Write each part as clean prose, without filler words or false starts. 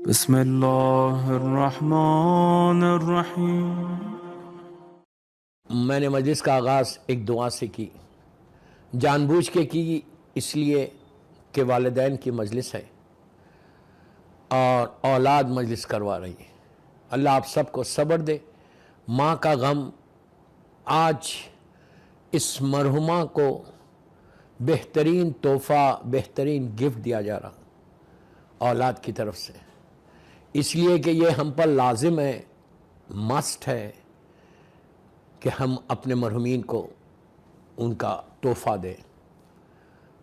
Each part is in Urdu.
بسم اللہ الرحمن الرحیم۔ میں نے مجلس کا آغاز ایک دعا سے کی، جان بوجھ کے کی، اس لیے کہ والدین کی مجلس ہے اور اولاد مجلس کروا رہی ہے۔ اللہ آپ سب کو صبر دے۔ ماں کا غم آج اس مرحومہ کو بہترین تحفہ، بہترین گفٹ دیا جا رہا اولاد کی طرف سے، اس لیے کہ یہ ہم پر لازم ہے، مسٹ ہے کہ ہم اپنے مرحومین کو ان کا تحفہ دیں۔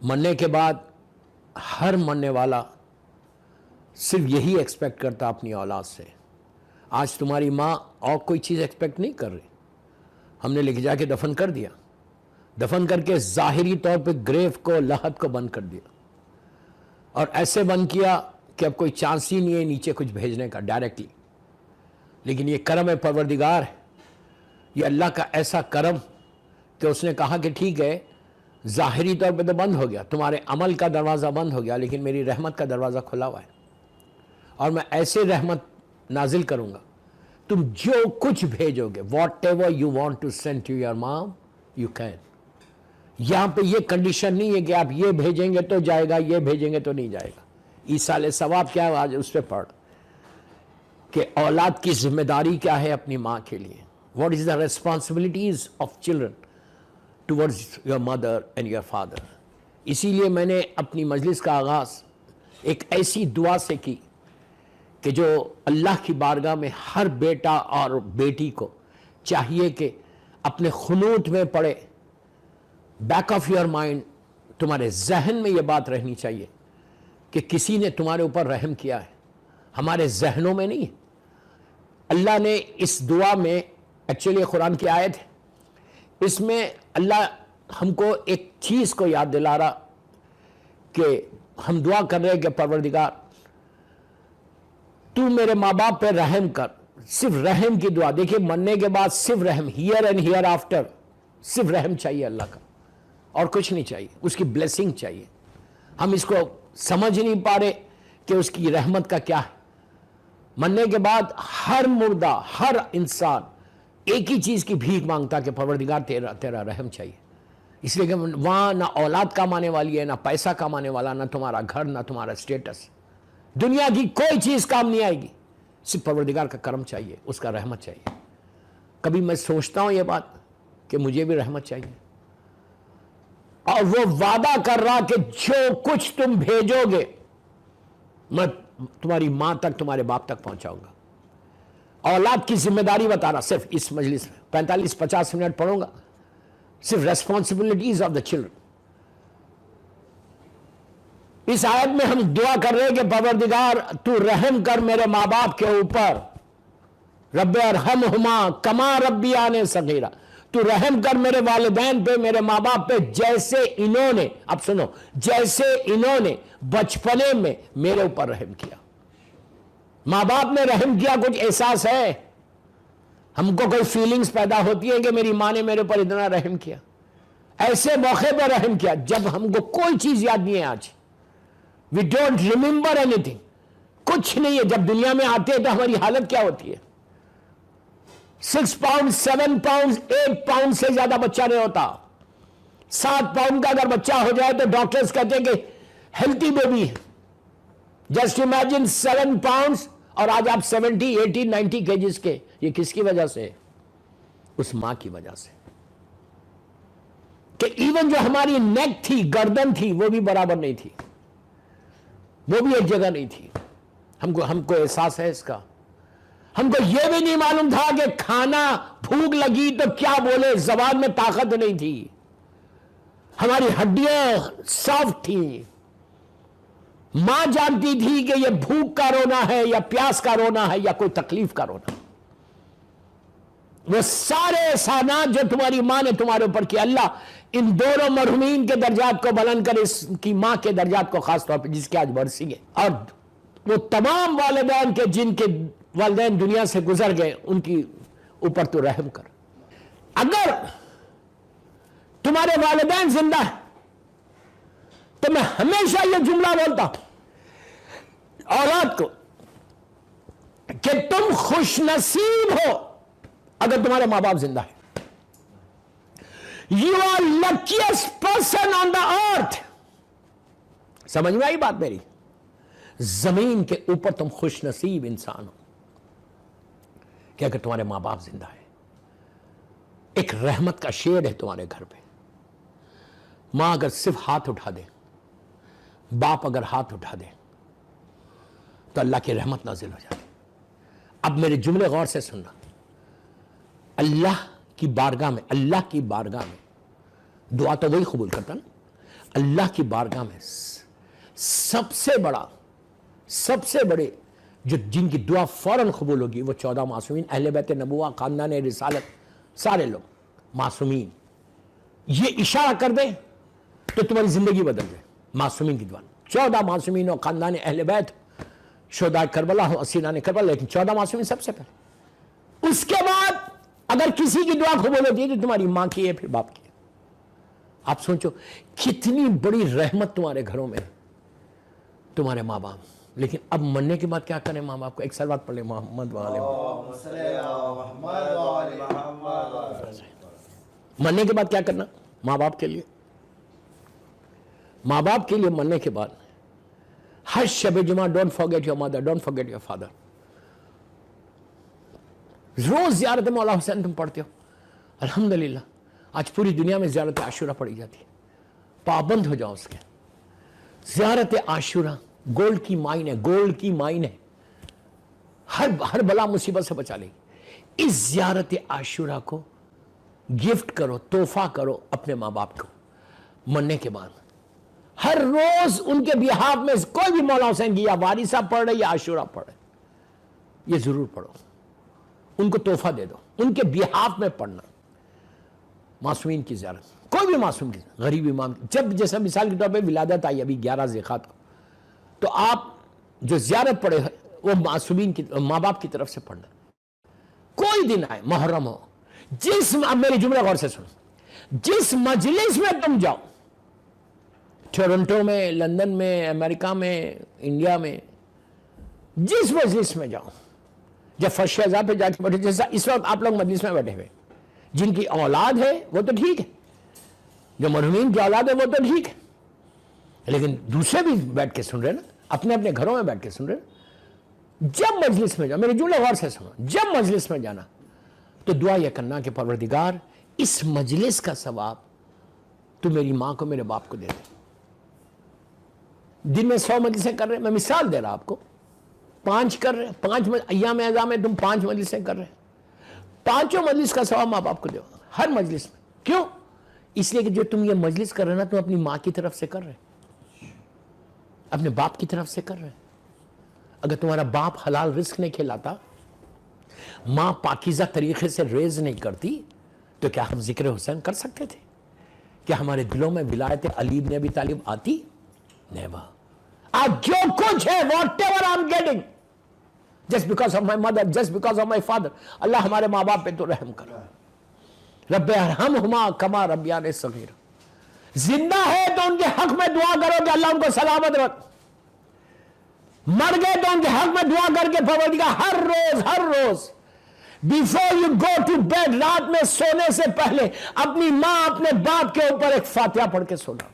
مرنے کے بعد ہر مرنے والا صرف یہی ایکسپیکٹ کرتا اپنی اولاد سے۔ آج تمہاری ماں اور کوئی چیز ایکسپیکٹ نہیں کر رہی، ہم نے لے جا کے دفن کر دیا، دفن کر کے ظاہری طور پہ گریو کو، لحد کو بند کر دیا، اور ایسے بند کیا کہ اب کوئی چانس ہی نہیں ہے نیچے کچھ بھیجنے کا ڈائریکٹلی۔ لیکن یہ کرم ہے پروردگار ہے، یہ اللہ کا ایسا کرم کہ اس نے کہا کہ ٹھیک ہے، ظاہری طور پہ تو بند ہو گیا، تمہارے عمل کا دروازہ بند ہو گیا، لیکن میری رحمت کا دروازہ کھلا ہوا ہے، اور میں ایسے رحمت نازل کروں گا، تم جو کچھ بھیجو گے، whatever you want to send to your mom you can. یہاں پہ یہ کنڈیشن نہیں ہے کہ آپ یہ بھیجیں گے تو جائے گا، یہ بھیجیں گے تو نہیں جائے گا۔ ایصال ثواب کیا ہے آج اس پہ پڑھ کہ اولاد کی ذمہ داری کیا ہے اپنی ماں کے لیے۔ What is the responsibilities of children towards your mother and your father؟ اسی لیے میں نے اپنی مجلس کا آغاز ایک ایسی دعا سے کی کہ جو اللہ کی بارگاہ میں ہر بیٹا اور بیٹی کو چاہیے کہ اپنے خنوت میں پڑھے، بیک آف یور مائنڈ، تمہارے ذہن میں یہ بات رہنی چاہیے کہ کسی نے تمہارے اوپر رحم کیا ہے، ہمارے ذہنوں میں نہیں۔ اللہ نے اس دعا میں، ایکچولی قرآن کی آیت ہے، اس میں اللہ ہم کو ایک چیز کو یاد دلا رہا کہ ہم دعا کر رہے کہ پروردگار تو میرے ماں باپ پہ رحم کر، صرف رحم کی دعا۔ دیکھیے مرنے کے بعد صرف رحم، ہیئر اینڈ ہیئر آفٹر صرف رحم چاہیے اللہ کا، اور کچھ نہیں چاہیے، اس کی بلیسنگ چاہیے۔ ہم اس کو سمجھ نہیں پا رہے کہ اس کی رحمت کا کیا ہے۔ مرنے کے بعد ہر مردہ، ہر انسان ایک ہی چیز کی بھیک مانگتا کہ پروردگار تیرا رحم چاہیے، اس لیے کہ وہاں نہ اولاد کمانے والی ہے، نہ پیسہ کمانے والا، نہ تمہارا گھر، نہ تمہارا سٹیٹس، دنیا کی کوئی چیز کام نہیں آئے گی، صرف پروردگار کا کرم چاہیے، اس کا رحمت چاہیے۔ کبھی میں سوچتا ہوں یہ بات کہ مجھے بھی رحمت چاہیے، اور وہ وعدہ کر رہا کہ جو کچھ تم بھیجو گے میں تمہاری ماں تک، تمہارے باپ تک پہنچاؤں گا۔ اولاد کی ذمہ داری بتا رہا، صرف اس مجلس میں 45-50 منٹ پڑھوں گا، صرف ریسپانسبلٹیز آف دا چلڈرن۔ اس آیت میں ہم دعا کر رہے ہیں کہ پروردگار تو رحم کر میرے ماں باپ کے اوپر، رب ارحمہما کما ربیانی صغیرا، تو رحم کر میرے والدین پہ، میرے ماں باپ پہ، جیسے انہوں نے، اب سنو، جیسے انہوں نے بچپنے میں میرے اوپر رحم کیا۔ ماں باپ نے رحم کیا، کچھ احساس ہے، ہم کو کوئی فیلنگز پیدا ہوتی ہے کہ میری ماں نے میرے اوپر اتنا رحم کیا، ایسے موقع پر رحم کیا جب ہم کو کوئی چیز یاد نہیں ہے۔ آج we don't remember anything, کچھ نہیں ہے۔ جب دنیا میں آتے ہیں تو ہماری حالت کیا ہوتی ہے؟ 6 پاؤنڈ 7 پاؤنڈ 8 پاؤنڈ سے زیادہ بچہ نہیں ہوتا۔ 7 پاؤنڈ کا اگر بچہ ہو جائے تو ڈاکٹرز کہتے ہیں کہ ہیلتھی بیبی ہے۔ جسٹ امیجن 7 پاؤنڈ اور آج آپ 70 80 90 کیجز کے۔ یہ کس کی وجہ سے؟ اس ماں کی وجہ سے، کہ ایون جو ہماری نیک تھی، گردن تھی، وہ بھی برابر نہیں تھی، وہ بھی ایک جگہ نہیں تھی۔ ہم کو احساس ہے اس کا۔ ہم کو یہ بھی نہیں معلوم تھا کہ کھانا، بھوک لگی تو کیا بولے، زبان میں طاقت نہیں تھی، ہماری ہڈیاں سافٹ تھیں۔ ماں جانتی تھی کہ یہ بھوک کا رونا ہے یا پیاس کا رونا ہے یا کوئی تکلیف کا رونا۔ وہ سارے احسانات جو تمہاری ماں نے تمہارے اوپر کیا، اللہ ان دونوں مرحومین کے درجات کو بلند کر، اس کی ماں کے درجات کو خاص طور پہ، جس کے آج برسی ہے، اور وہ تمام والدین کے جن کے والدین دنیا سے گزر گئے، ان کی اوپر تو رحم کر۔ اگر تمہارے والدین زندہ ہیں تو میں ہمیشہ یہ جملہ بولتا ہوں اولاد کو خوش نصیب ہو اگر تمہارے ماں باپ زندہ ہیں. You are luckiest person on the earth. سمجھ میں آئی بات میری؟ زمین کے اوپر تم خوش نصیب انسان ہو کہ اگر تمہارے ماں باپ زندہ ہیں. ایک رحمت کا شیڈ ہے تمہارے گھر پہ. ماں اگر صرف ہاتھ اٹھا دے, باپ اگر ہاتھ اٹھا دے, تو اللہ کی رحمت نازل ہو جاتی. اب میرے جملے غور سے سننا. اللہ کی بارگاہ میں دعا تو وہی قبول کرتا نا. اللہ کی بارگاہ میں سب سے بڑے جن کی دعا فوراً قبول ہوگی وہ 14 معصومین, اہل بیت نبوہ, خاندان رسالت, سارے لوگ معصومین. یہ اشارہ کر دیں تو تمہاری زندگی بدل جائے. معصومین کی دعا, 14 معصومین و خاندان اہل بیت, شہداء کربلا ہو, اسیران کربلا, لیکن 14 معصومین سب سے پہلے. اس کے بعد اگر کسی کی دعا قبول ہوتی ہے تو تمہاری ماں کی ہے, پھر باپ کی ہے. آپ سوچو کتنی بڑی رحمت تمہارے گھروں میں, تمہارے ماں باپ. لیکن اب مرنے کے بعد کیا کریں ماں باپ کو؟ ایک سلوات پڑھ لیں محمد والے. مرنے کے بعد کیا کرنا ماں باپ کے لیے؟ ماں باپ کے لیے مرنے کے بعد ہر شب جمعہ don't forget your mother, don't forget your father. روز زیارت مولا حسین تم پڑھتے ہو, الحمدللہ. آج پوری دنیا میں زیارت عاشورہ پڑھی جاتی ہے. پابند ہو جاؤ اس کے. زیارت عاشورہ گولڈ کی مائن ہے, گولڈ کی مائن ہے. ہر بلا مصیبت سے بچا لے گی. اس زیارت عاشورہ کو گفٹ کرو, تحفہ کرو اپنے ماں باپ کو مرنے کے بعد. ہر روز ان کے بیہاف میں کوئی بھی مولا حسین کی یا وارثہ پڑھ رہے یا عاشورہ پڑھ رہے, یہ ضرور پڑھو. ان کو تحفہ دے دو, ان کے بیہاف میں پڑھنا. معصومین کی زیارت, کوئی بھی معصوم کی, غریب امام کی. جب جیسا مثال کے طور پہ ولادت آئی ابھی 11 ذیقعت کو, تو آپ جو زیارت پڑھے وہ معصومین کی, ماں باپ کی طرف سے پڑھنا. کوئی دن آئے, محرم ہو, اب میری جملہ غور سے سنو. جس مجلس میں تم جاؤ, ٹورنٹو میں, لندن میں, امریکہ میں, انڈیا میں, جس مجلس میں جاؤ, جب فرش اعضاء پہ جا کے بیٹھے, جیسا اس وقت آپ لوگ مجلس میں بیٹھے ہوئے, جن کی اولاد ہے وہ تو ٹھیک ہے, جو مرحومین کی اولاد ہے وہ تو ٹھیک ہے, لیکن دوسرے بھی بیٹھ کے سن رہے نا, اپنے اپنے گھروں میں بیٹھ کے سن رہے. جب مجلس میں جاؤ, میرے جملے غور سے سنو, جب مجلس میں جانا تو دعا یہ کرنا کہ پروردگار اس مجلس کا ثواب تو میری ماں کو, میرے باپ کو دے دے. دن میں 100 مجلسیں کر رہے ہیں, میں مثال دے رہا آپ کو, 5 کر رہے ہیں, 5 ایام اعزام میں تم 5 مجلسیں کر رہے ہیں, 5 مجلس کا ثواب ماں باپ کو دو ہر مجلس میں. کیوں؟ اس لیے کہ جو تم یہ مجلس کر رہے ہیں نا, تم اپنی ماں کی طرف سے کر رہے ہیں, اپنے باپ کی طرف سے کر رہے ہیں. اگر تمہارا باپ حلال رزق نہیں کھلاتا, ماں پاکیزہ طریقے سے ریز نہیں کرتی, تو کیا ہم ذکر حسین کر سکتے تھے؟ کیا ہمارے دلوں میں ولایت علی بن ابی طالب آتی؟ نیور. آج جو کچھ ہے, whatever I'm getting, just because of my mother, just because of my father, اللہ ہمارے ماں باپ پہ تو رحم کرو. رب ارحمہما کما ربیانی صغیرا. زندہ ہے تو ان کے حق میں دعا کرو کہ اللہ ان کو سلامت رکھ. مر گئے تو ان کے حق میں دعا کر کے پروردگار ہر روز before you go to bed, رات میں سونے سے پہلے اپنی ماں اپنے باپ کے اوپر ایک فاتحہ پڑھ کے سونا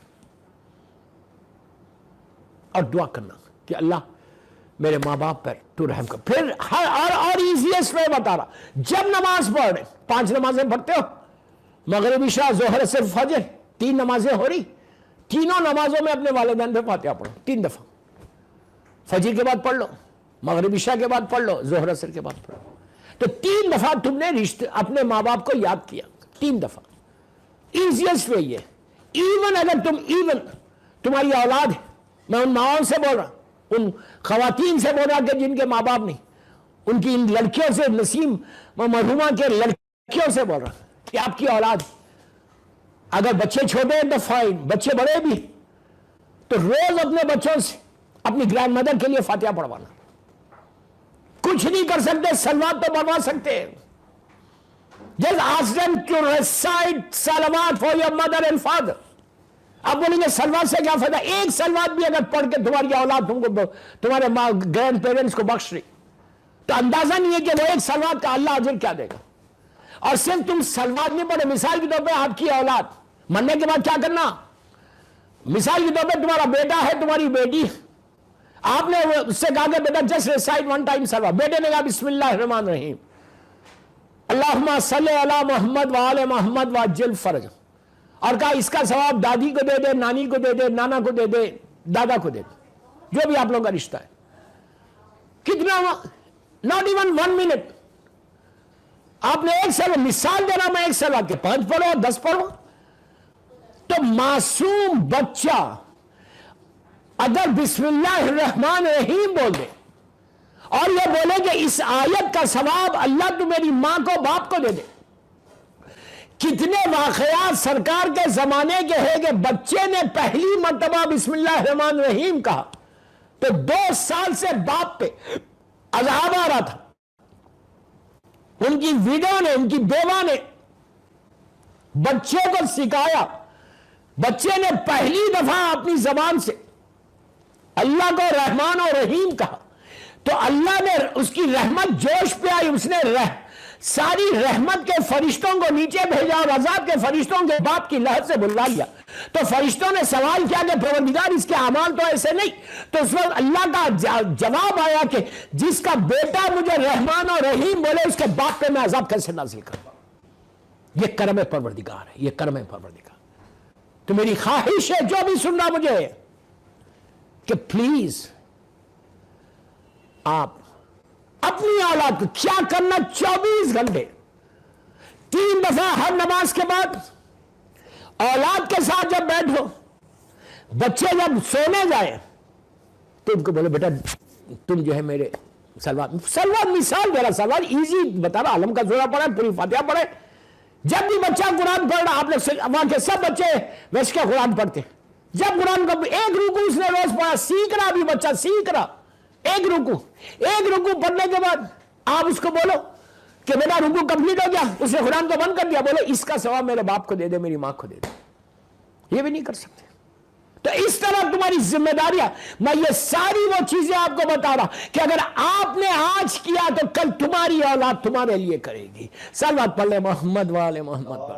اور دعا کرنا کہ اللہ میرے ماں باپ پر تو رحم کر. پھر اور ایزیسٹ وے بتا رہا, جب نماز پڑھ رہے, 5 نمازیں پڑھتے ہو, مغرب عشاء ظہر عصر فجر, 3 نمازیں ہو رہی, تینوں نمازوں میں اپنے والدین پہ فاتحہ پڑھو 3 دفعہ. فجر کے بعد پڑھ لو, مغرب عشاء کے بعد پڑھ لو, ظہر عصر کے بعد پڑھ لو. تو 3 دفعہ تم نے اپنے ماں باپ کو یاد کیا, 3 دفعہ. ایزیسٹ وے یہ. ایون اگر تمہاری اولاد ہے, میں ان ماؤں سے بول رہا, ان خواتین سے بول رہا کہ جن کے ماں باپ نہیں, ان کی ان لڑکیوں سے, نسیم مرحومہ کے لڑکیوں سے بول رہا کہ آپ کی اولاد, اگر بچے چھوٹے ہیں تو فائن, بچے بڑے بھی تو روز اپنے بچوں سے اپنی گرینڈ مدر کے لیے فاتحہ پڑھوانا. کچھ نہیں کر سکتے, سلوات تو پڑھوا سکتے. Just ask them to recite salawat for your mother and father. آپ بولیں گے سلوات سے کیا فائدہ؟ ایک سلوات بھی اگر پڑھ کے تمہاری اولاد تم کو, تمہارے گرینڈ پیرنٹس کو بخش رہی, تو اندازہ نہیں ہے کہ وہ ایک سلوات کا اللہ اجر کیا دے گا. اور صرف تم سلوات نہیں پڑھے، مثال کے طور پہ آپ کی اولاد مرنے کے بعد کیا کرنا. مثال کے طور پہ تمہارا بیٹا ہے، تمہاری بیٹی، آپ نے اس سے کہا کہ بیٹا جسٹ ریسائٹ ون ٹائم سلوات. بیٹے نے کہا بسم اللہ الرحمن الرحیم اللہم صلی علی محمد وآل محمد وعجل فرج، اور کہا اس کا ثواب دادی کو دے دے، نانی کو دے دے، نانا کو دے دے، دادا کو دے دے، جو بھی آپ لوگوں کا رشتہ ہے. کتنا؟ Not even 1 minute. آپ نے ایک سال مثال دینا، میں ایک سال کے 5 پڑھو 10 پڑھو. تو معصوم بچہ اگر بسم اللہ الرحمن الرحیم بول دے اور یہ بولے کہ اس آیت کا ثواب اللہ تو میری ماں کو باپ کو دے دے. کتنے واقعات سرکار کے زمانے کے ہیں کہ بچے نے پہلی مرتبہ بسم اللہ الرحمن الرحیم کہا تو 2 سال سے باپ پہ عذاب آ رہا تھا. ان کی ویڈو نے، ان کی بیوہ نے بچے کو سکھایا. بچے نے پہلی دفعہ اپنی زبان سے اللہ کو رحمان اور رحیم کہا تو اللہ نے اس کی رحمت جوش پہ آئی. اس نے ساری رحمت کے فرشتوں کو نیچے بھیجا اور عذاب کے فرشتوں کے باپ کی لہر سے بلا لیا. تو فرشتوں نے سوال کیا کہ پروردگار اس کے اعمال تو ایسے نہیں. تو اس وقت اللہ کا جواب آیا کہ جس کا بیٹا مجھے رحمان اور رحیم بولے اس کے باپ پہ میں عذاب کیسے نازل کروں. یہ کرم پروردگار ہے، یہ کرم پروردگار. تو میری خواہش ہے جو بھی سن رہا مجھے کہ پلیز آپ اپنی اولاد کو کیا کرنا، 24 گھنٹے 3 دفعہ ہر نماز کے بعد اولاد کے ساتھ جب بیٹھو، بچے جب سونے جائیں تو ان کو بولو بیٹا تم جو ہے میرے سلوات مثال دے رہا، سلوات ایزی بتا رہا، عالم کا سورہ پڑھے، پوری فاتحہ پڑھے. جب بھی بچہ قرآن پڑھ رہا، آپ لوگ وہاں کے سب بچے ویسے کے قرآن پڑھتے ہیں. جب قرآن کا ایک رکوع اس نے روز پڑھا، سیکھ رہا بھی بچہ، سیکھ رہا. ایک رکوع پڑھنے کے بعد آپ اس کو بولو کہ میرا رکوع کمپلیٹ ہو گیا، اس نے قرآن کو بند کر دیا، بولو اس کا ثواب میرے باپ کو دے دے، میری ماں کو دے دے. یہ بھی نہیں کر سکتے. تو اس طرح تمہاری ذمہ داریاں، میں یہ ساری وہ چیزیں آپ کو بتا رہا کہ اگر آپ نے آج کیا تو کل تمہاری اولاد تمہارے لیے کرے گی. سلوات پڑھ لے محمد والے محمد پر.